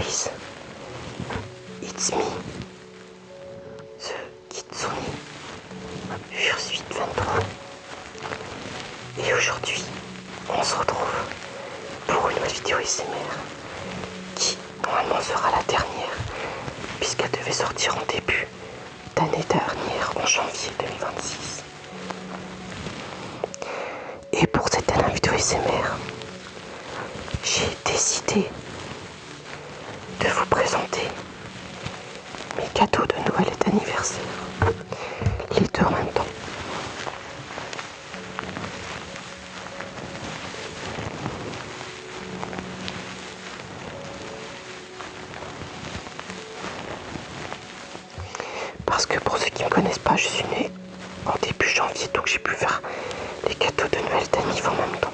guys, it's me, the Kitsune Fursuite 23. Et aujourd'hui, on se retrouve pour une nouvelle vidéo ASMR qui normalement sera la dernière puisqu'elle devait sortir en début d'année dernière, en janvier 2026. Et pour cette dernière vidéo ASMR, j'ai décidé de vous présenter mes cadeaux de Noël et d'anniversaire, les deux en même temps. Parce que pour ceux qui ne me connaissent pas, je suis née en début janvier, donc j'ai pu faire les cadeaux de Noël et d'anniversaire en même temps.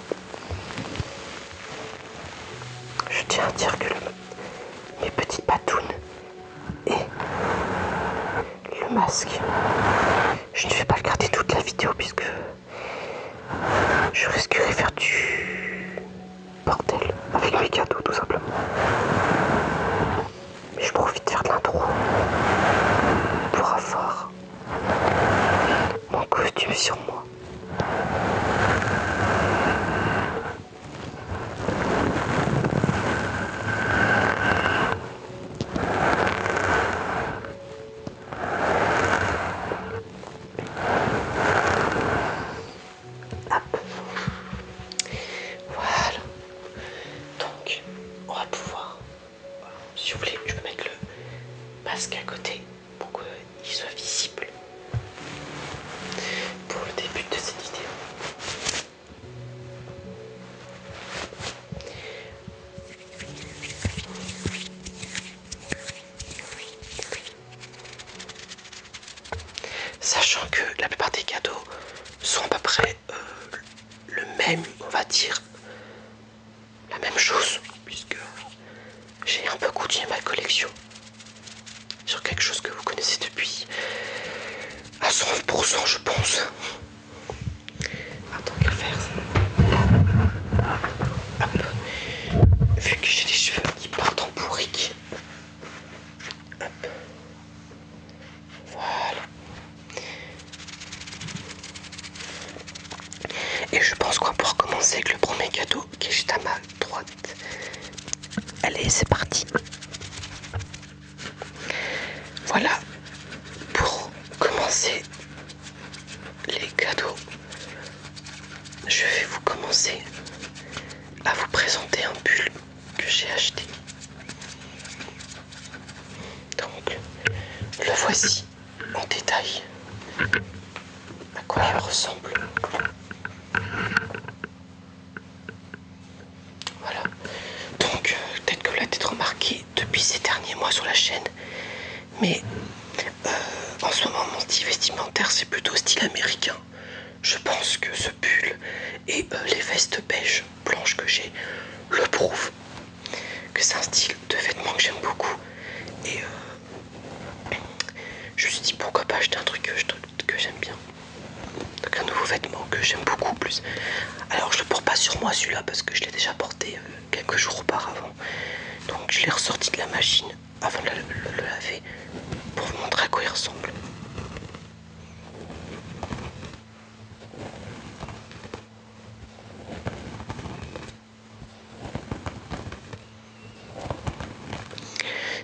Je tiens à dire que mes petites patounes et le masque, je ne vais pas le garder toute la vidéo puisque je risquerais de faire du bordel avec mes cadeaux tout simplement. Mais je profite de faire de l'intro pour avoir mon costume sur moi. Voilà. Donc, on va pouvoir, si vous voulez, je peux mettre le masque à côté pour qu'il soit visible pour le début de cette vidéo. Sachant que la plupart des cadeaux sont à peu près le même, on va dire, la même chose, puisque j'ai un peu continué ma collection sur quelque chose que vous connaissez depuis à 100%, je pense. Attends, qu'à faire ça. Hop. Vu que j'ai les cheveux qui partent en bourrique. Hop. Voilà. Et je pense qu'on va pouvoir commencer avec le premier cadeau qui est juste à ma droite. Allez, c'est parti. Voilà, pour commencer les cadeaux, je vais vous commencer à vous présenter un pull que j'ai acheté. Donc, le voici en détail. À quoi il ressemble. Voilà. Donc, peut-être que vous l'avez peut-être remarqué depuis ces derniers mois sur la chaîne, mais en ce moment, mon style vestimentaire, c'est plutôt style américain. Je pense que ce pull et les vestes beige blanches que j'ai le prouvent que c'est un style de vêtements que j'aime beaucoup. Et je me suis dit pourquoi pas acheter un truc que j'aime bien. Donc un nouveau vêtement que j'aime beaucoup plus. Alors je le porte pas sur moi celui-là parce que je l'ai déjà porté quelques jours auparavant. Donc je l'ai ressorti de la machine avant de le laver pour vous montrer à quoi il ressemble.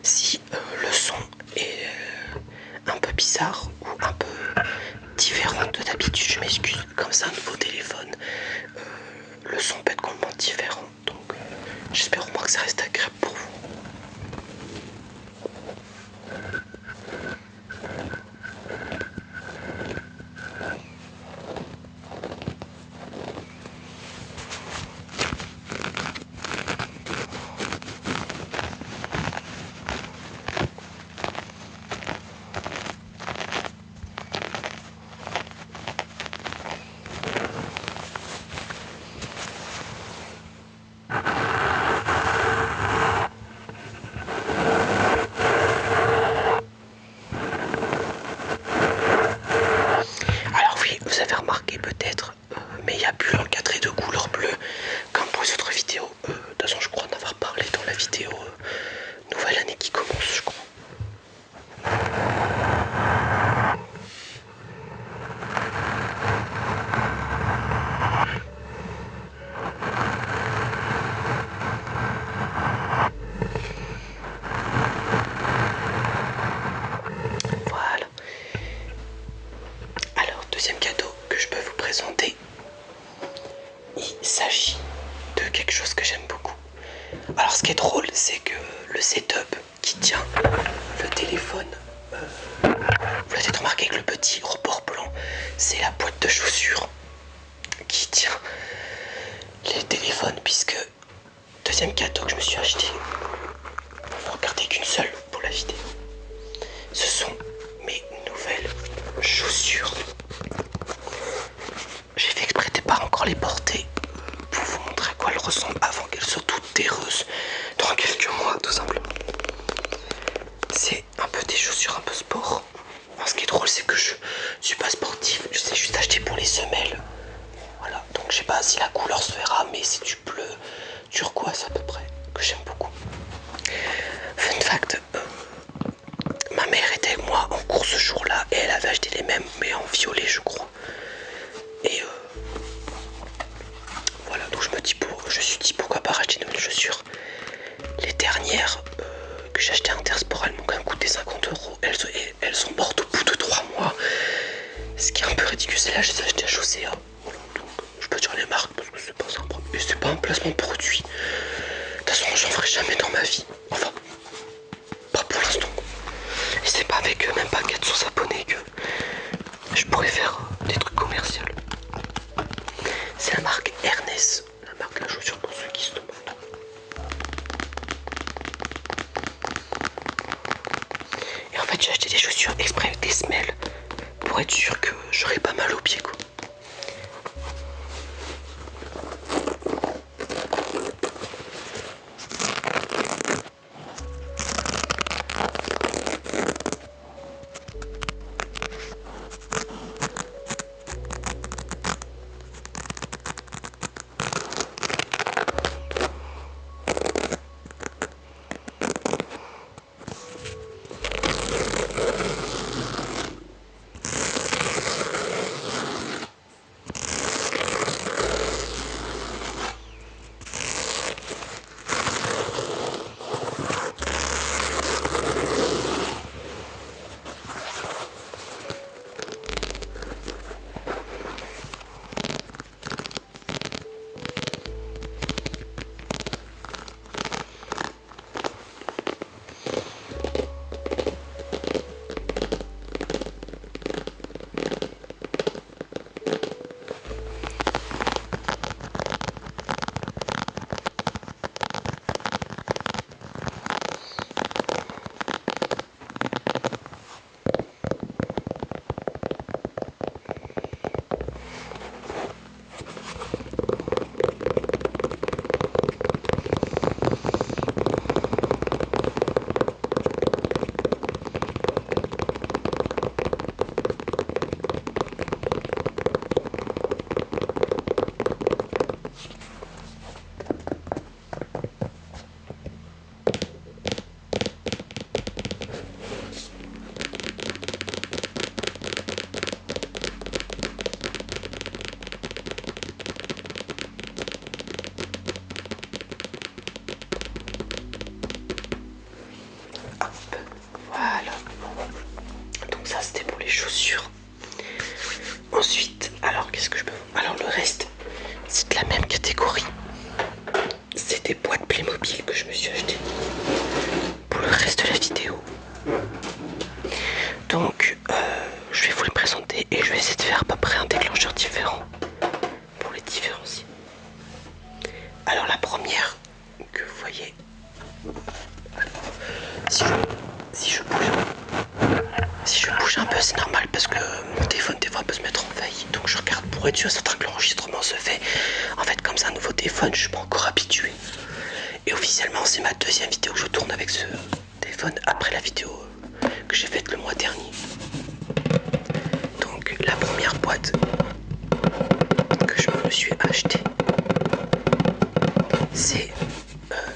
Si le son est un peu bizarre ou un peu différent de d'habitude, je m'excuse. Comme c'est un nouveau téléphone, le son peut être complètement différent. Donc j'espère au moins que ça reste agréable pour vous. il s'agit de quelque chose que j'aime beaucoup. Alors ce qui est drôle, c'est que le setup qui tient le téléphone, vous l'avez peut-être remarqué avec le petit rebord blanc, c'est la boîte de chaussures qui tient les téléphones, puisque deuxième cadeau que je me suis acheté, vous regardez qu'une seule pour la vidéo, ce sont mes nouvelles chaussures. J'ai fait exprès de pas encore les porter pour vous montrer à quoi elles ressemblent avant qu'elles soient toutes terreuses dans quelques mois, tout simplement. C'est un peu des chaussures un peu sport. Alors, ce qui est drôle, c'est que je suis pas sportif, je sais juste acheter pour les semelles. Voilà, donc je sais pas si la couleur se verra, mais c'est du bleu turquoise à peu près, que j'aime beaucoup. Fun fact, ma mère était avec moi en cours ce jour-là et elle avait acheté les mêmes, mais en violet je crois. Et voilà, donc je me suis dit pourquoi pas racheter de nouvelles chaussures. Les dernières que j'ai achetées à Intersport, elles m'ont quand même coûté 50 €. Elles sont mortes au bout de 3 mois. Ce qui est un peu ridicule, c'est là je les ai achetées à Chaussea. Voilà, donc je peux dire les marques parce que c'est pas un placement de produit. De toute façon, j'en ferai jamais dans ma vie. Enfin, pas pour l'instant. Et c'est pas avec même pas 400 abonnés que je pourrais faire des trucs commerciaux. C'est la marque Ernest, la marque de la chaussure pour ceux qui se demandent. Et en fait, j'ai acheté des chaussures exprès avec des semelles pour être sûr que j'aurais pas mal aux pieds, quoi. Chaussures. Ensuite, alors qu'est-ce que je peux... Alors le reste, c'est de la même catégorie. C'est des boîtes Playmobil que je me suis acheté pour le reste de la vidéo. Donc, je vais vous les présenter et je vais essayer de faire à peu près un déclencheur différent pour les différencier. Alors la première que vous voyez, si je bouge un peu, c'est normal parce que mon téléphone des fois peut se mettre en veille, donc je regarde pour être sûr certain que l'enregistrement se fait. En fait, comme c'est un nouveau téléphone, je suis pas encore habitué. Et officiellement, c'est ma deuxième vidéo que je tourne avec ce téléphone après la vidéo que j'ai faite le mois dernier. Donc la première boîte que je me suis achetée, c'est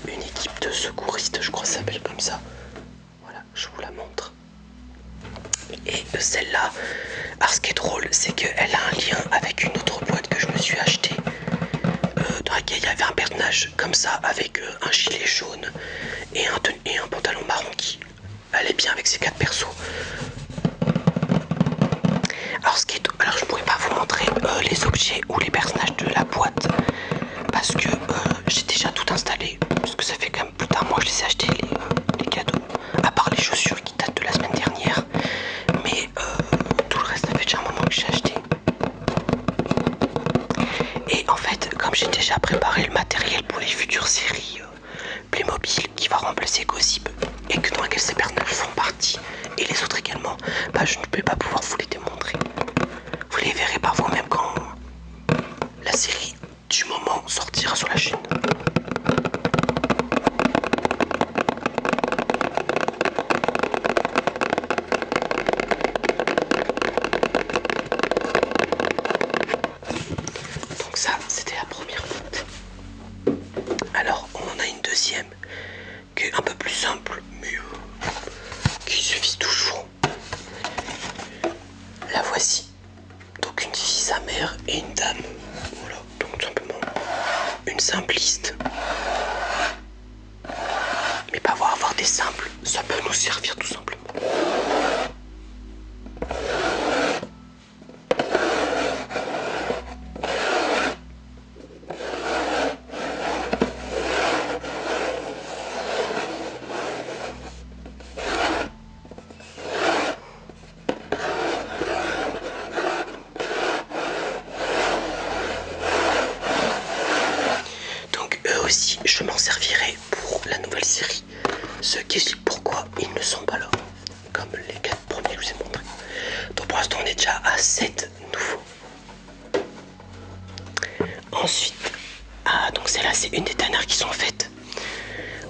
une équipe de secouristes, je crois que ça s'appelle comme ça. Voilà, je vous la montre. Et celle-là, alors ce qui est drôle, c'est qu'elle a un lien avec une autre boîte que je me suis achetée, dans laquelle il y avait un personnage comme ça, avec un gilet jaune et un pantalon marron qui allait bien avec ces 4 persos. Alors je pourrais pas vous montrer les objets ou les personnages de la boîte, comme j'ai déjà préparé le matériel pour les futures séries Playmobil qui va remplacer Gossip et que dans laquelle ces personnages font partie et les autres également, bah je ne peux pas pouvoir vous les démontrer. Vous les verrez par vous-même quand la série du moment sortira sur la chaîne. Donc ça, c'était la première boîte. Alors, on en a une deuxième qui est un peu plus simple, mais qui suffit toujours. La voici. Donc une fille, sa mère et une dame. Voilà, donc tout simplement une simpliste. Mais pas avoir des simples, ça peut nous servir tout simplement. Aussi, je m'en servirai pour la nouvelle série, ce qui explique pourquoi ils ne sont pas là, comme les 4 premiers que je vous ai montrés. Donc pour l'instant on est déjà à 7 nouveaux. Ensuite, donc celle-là c'est une des dernières qui sont faites.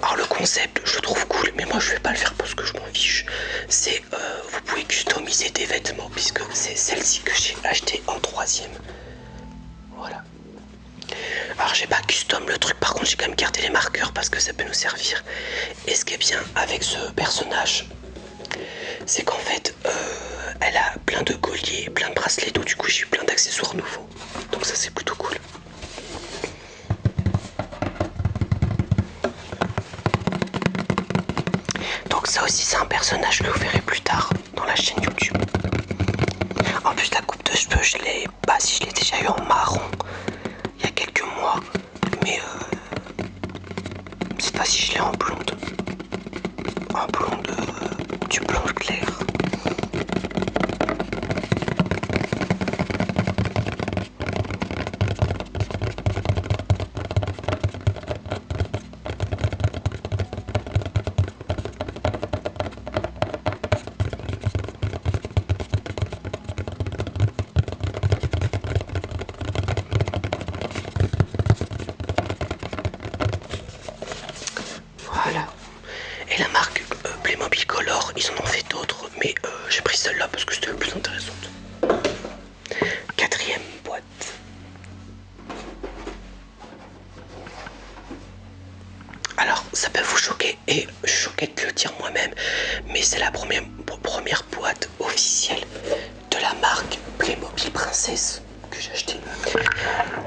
Alors le concept je le trouve cool, mais moi je vais pas le faire parce que je m'en fiche. C'est vous pouvez customiser des vêtements, puisque c'est celle-ci que j'ai acheté en 3ème. Voilà. Alors j'ai pas custom le truc, par contre j'ai quand même gardé les marqueurs parce que ça peut nous servir. Et ce qui est bien avec ce personnage, c'est qu'en fait elle a plein de colliers, plein de bracelets, donc du coup j'ai eu plein d'accessoires nouveaux. Donc ça c'est plutôt cool. Donc ça aussi c'est un personnage que vous verrez plus tard dans la chaîne YouTube. En plus la coupe de cheveux je l'ai, si je l'ai déjà eu en marron il y a quelques mois, mais cette fois-ci je l'ai en blonde. En blonde, du blonde clair. Voilà. Et la marque Playmobil Color, ils en ont fait d'autres, mais j'ai pris celle-là parce que c'était la plus intéressante. 4ème boîte. Alors, ça peut vous choquer, et je suis choqué de le dire moi-même, mais c'est la première boîte officielle de la marque Playmobil Princesse que j'ai acheté.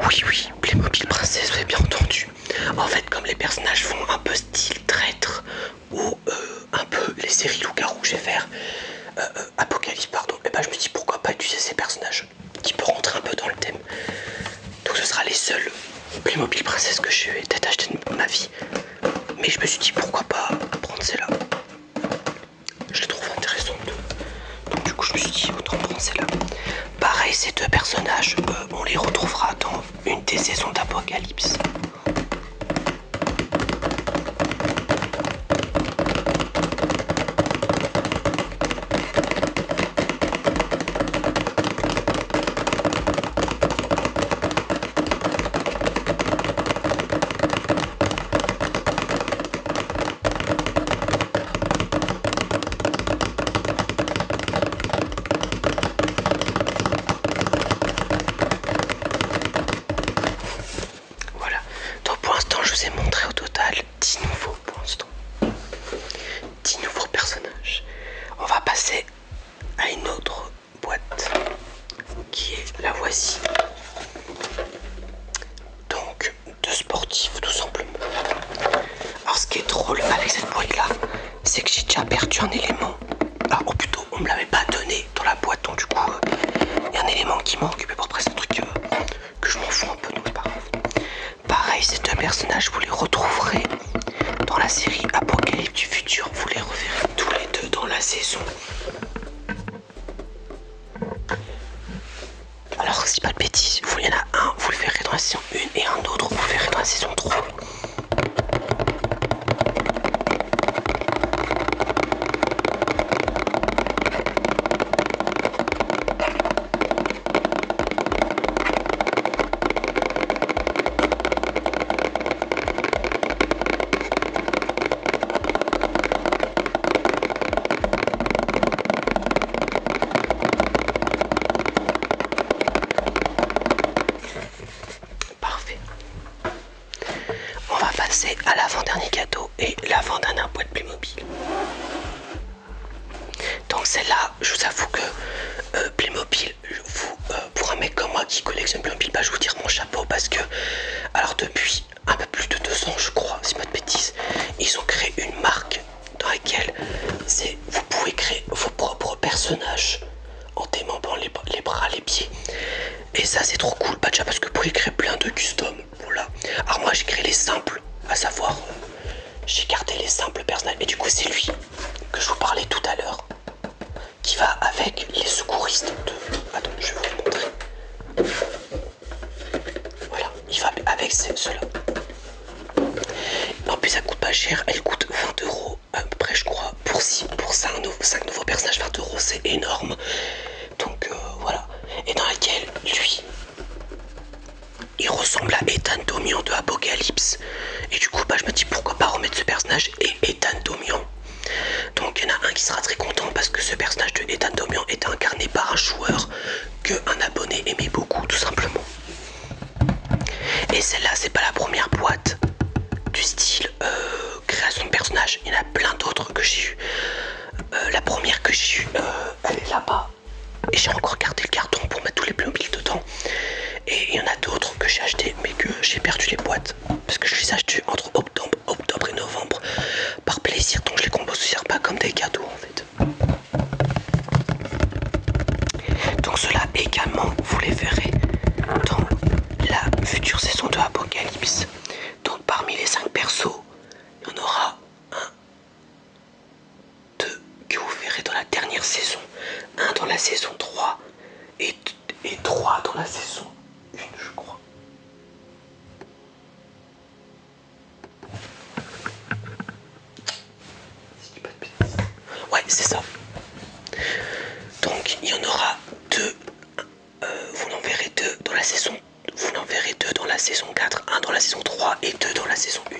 Oui, Playmobil Princesse, vous avez bien entendu. En fait, comme les personnages font un peu style traître ou un peu les séries loup-garou que je vais faire, Apocalypse, pardon, et je me dis pourquoi pas utiliser ces personnages qui peuvent rentrer un peu dans le thème. Donc ce sera les seuls Playmobil Princesse que je vais peut-être acheter de ma vie. Mais je me suis dit pourquoi pas prendre celle-là. Je les trouve intéressantes. Donc du coup je me suis dit autant prendre celle-là. Pareil, ces deux personnages, on les retrouvera dans une des saisons d'Apocalypse. Donc, deux sportifs tout simplement. Alors ce qui est drôle avec cette boîte là, c'est que j'ai déjà perdu un élément. Alors, ou plutôt on me l'avait pas donné dans la boîte, donc du coup il y a un élément qui manque, mais pour après c'est un truc que je m'en fous un peu, donc c'est pas grave. Pareil, ces deux personnages vous les retrouverez dans la série Apocalypse du futur, vous les reverrez tous les deux dans la saison. Alors si pas de bêtises, il y en a un, vous le verrez dans la saison 1 et un la saison 3. On va passer à l'avant-dernier cadeau et l'avant-dernière boîte Playmobil. Donc celle-là, je vous avoue que Playmobil, pour un mec comme moi qui collectionne Playmobil, bah, je vous tire mon chapeau parce que, alors depuis un peu plus de 2 ans je crois, c'est pas de bêtises, ils ont créé une marque dans laquelle vous pouvez créer vos propres personnages en démembrant les bras, les pieds. Et ça c'est trop cool, bah déjà parce que vous pouvez créer plein de custom. Voilà. Alors moi j'ai créé les simples, à savoir j'ai gardé les simples personnages. Et du coup c'est lui que je vous parlais tout à l'heure, qui va avec les secouristes de... Attends, je vais vous montrer. Voilà, il va avec ceux-là. En plus ça coûte pas cher, elle coûte 20 € à peu près je crois. Pour 5 nouveaux personnages, 20 € c'est énorme. Donc voilà. Et dans laquelle lui, il ressemble à Ethan Domian de Apocalypse. Et du coup bah je me dis pourquoi pas remettre ce personnage et Ethan Domian. Donc il y en a un qui sera très content parce que ce personnage de Ethan Domian est incarné par un joueur que un abonné aimait beaucoup tout simplement. Et celle-là c'est pas la première boîte du style création de personnage, il y en a plein d'autres que j'ai eu. La première que j'ai eu, elle est là-bas. Et j'ai encore gardé le carton pour mettre tous les Playmobil dedans. Et il y en a d'autres que j'ai acheté mais que j'ai perdu les boîtes. Parce que je les ai achetés entre octobre et novembre par plaisir. Donc je les considère pas comme des cadeaux en fait. Donc ceux-là également vous les verrez dans la future saison de Apocalypse. Donc parmi les 5 persos, il y en aura 2 que vous verrez dans la dernière saison, 1 dans la saison 3 et 3 dans la saison 1 je crois. Ouais c'est ça. Donc il y en aura 2, vous en verrez 2 dans la saison, vous en verrez 2 dans la saison 4, 1 dans la saison 3 et 2 dans la saison 1.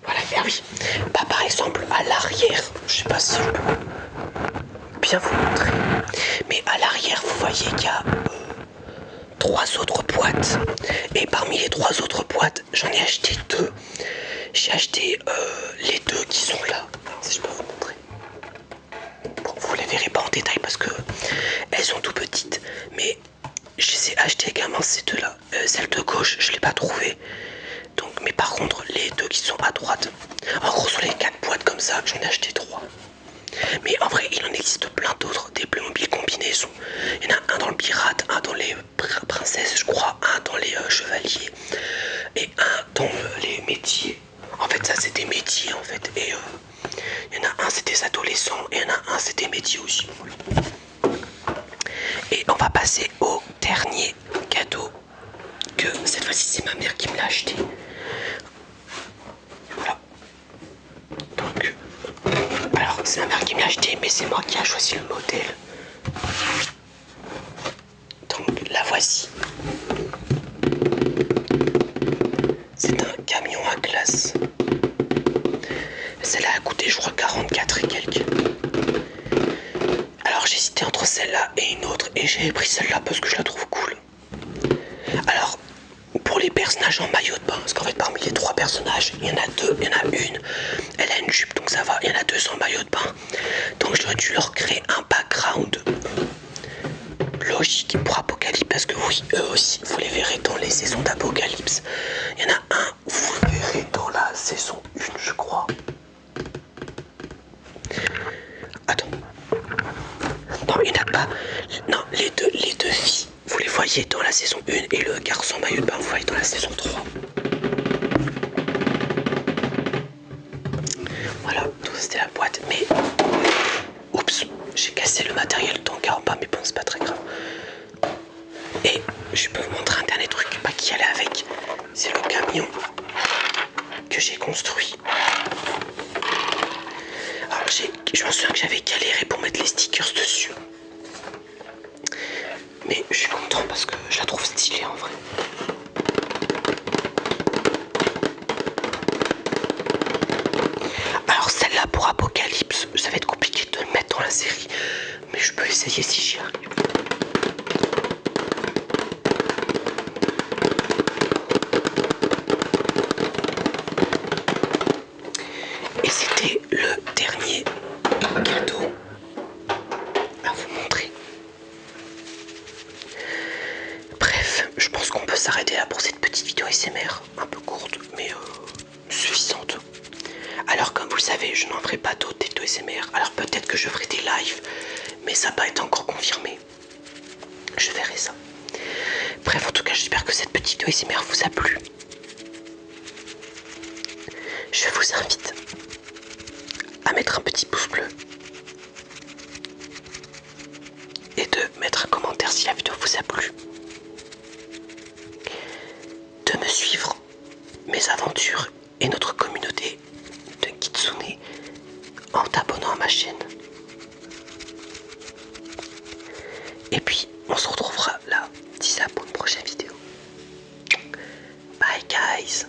Voilà, ah oui, bah par exemple à l'arrière, je sais pas si je peux bien vous montrer, mais à l'arrière vous voyez qu'il y a 3 autres boîtes, et parmi les 3 autres boîtes j'en ai acheté 2. J'ai acheté les 2 qui sont là. Alors, si je peux vous montrer, bon, vous les verrez pas en détail parce que elles sont tout petites, mais je les ai achetées également ces 2 là. Celle de gauche je l'ai pas trouvée, donc, mais par contre les 2 qui sont à droite, en gros sur les 4 boîtes comme ça j'en ai acheté 3. Mais en vrai il en existe plein d'autres, des Playmobil combinaisons. Il y en a un dans le pirate, un dans les princesses je crois, un dans les chevaliers et un dans les métiers. En fait ça c'est des métiers en fait, et il y en a un c'est des adolescents et il y en a un c'est des métiers aussi. Et on va passer au dernier cadeau, que cette fois-ci c'est ma mère qui me l'a acheté. Voilà. Donc alors c'est ma mère qui me l'a acheté mais c'est moi qui a choisi le modèle. Donc la voici. C'est un camion à glace. Celle-là a coûté je crois 44 et quelques. Alors j'hésitais entre celle-là et une autre et j'ai pris celle-là parce que je la trouve cool. Alors pour les personnages en maillot de bain, parce qu'en fait parmi les 3 personnages, il y en a 2, il y en a une, elle a une jupe donc ça va, il y en a 2 en maillot de bain. Donc j'aurais dû leur créer un background logique pour Apocalypse, parce que oui, eux aussi, vous les verrez dans les saisons d'Apocalypse. Il y en a un, vous le verrez dans la saison 1 je crois. Attends. Non, il n'y en a pas. Non, les deux filles, vous les voyez dans la saison 1 et le garçon maillot de bain, vous voyez dans la saison 3. que j'ai construit. Alors je me souviens que j'avais galéré pour mettre les stickers dessus. Mais je suis content parce que je la trouve stylée en vrai. Alors celle-là pour Apocalypse, ça va être compliqué de le mettre dans la série. Mais je peux essayer si j'y arrive. Et c'était le dernier cadeau à vous montrer. Bref, je pense qu'on peut s'arrêter là pour cette petite vidéo ASMR, un peu courte mais suffisante. Alors comme vous le savez, je n'en ferai pas d'autres des vidéos ASMR. Alors peut-être que je ferai des lives, mais ça n'a pas été encore confirmé. Je verrai ça. Bref, en tout cas, j'espère que cette petite vidéo ASMR vous a plu. Je vous invite à mettre un petit pouce bleu et de mettre un commentaire si la vidéo vous a plu. De me suivre mes aventures et notre communauté de Kitsune en t'abonnant à ma chaîne. Et puis, on se retrouvera là, d'ici là pour une prochaine vidéo. Bye guys!